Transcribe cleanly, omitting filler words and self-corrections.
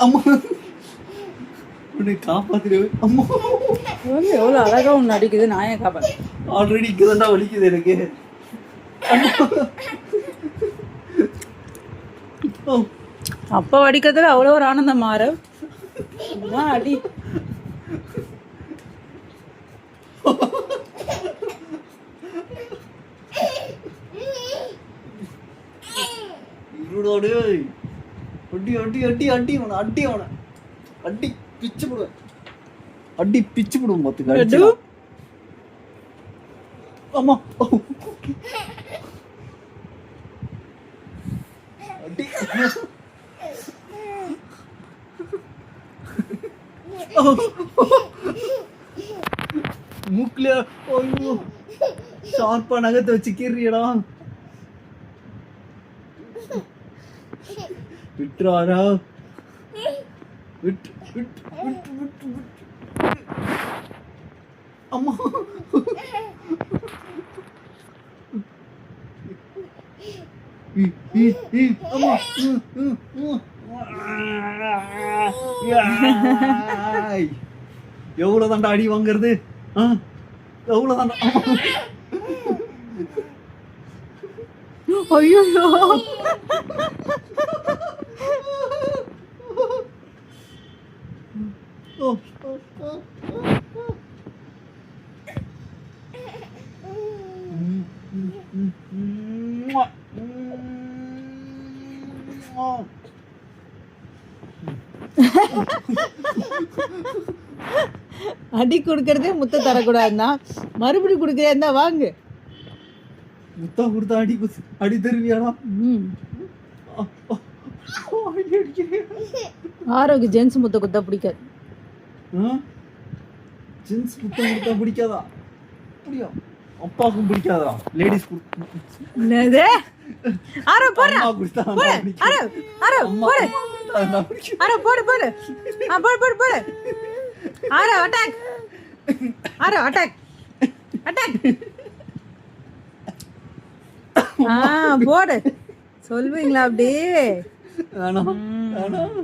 அம்மா உன்னை காப்பாத்திடுவே அம்மா. எவ்வளோ அழகா ஒன்று அடிக்குது, நான் ஏன் காப்பாற்றேன்? ஆல்ரெடி இங்கதான்டா வலிக்குது எனக்கு. அப்போ அடிக்கிறதுல அவ்வளோ ஒரு ஆனந்தம் மாறு அடி. அடி அடி அடி அடி அவனை அடி அவனை அடி பிச்சு போடுவேன். அடி பிச்சு போடுவோம் பார்த்துக்க. ஆமா அடி மூக்குல ஐயோ ஷார்ப்பா நகத்தை வச்சு கீறியடா. விட்டுறாரா? விட்டு விட்டு விட்டு விட்டு விட்டு அம்மா. எவ்வளவு தாண்டா அடி வாங்குறது? எவ்வளவு தாண்டா? ஐயோ அடி கொடுக்கறதே முத்த தரக்கூடாதுன்னா மறுபடியும் கொடுக்குறேன் வாங்கு. முத்தா கொடுத்தா அடி அடி தருவியாடா? ஆரோக்கிய ஜென்ஸ் முத்த குத்தா பிடிக்காது. ஜென்ஸ் முத்த கொடுத்தா பிடிக்காதா? அப்படியா? அப்பாவுக்கும் பிடிக்காதா? லேடிஸ் என்னது? ஆரோ போடு போடு ஆரோ ஆரோ போடு ஆரோ போடு போடு போடு போடு போடு ஆரோ அட்டாக் ஆரோ அட்டாக் அட்டாக் போடு சொல்வீங்களா அப்படியே? வேணாம் வேணாம்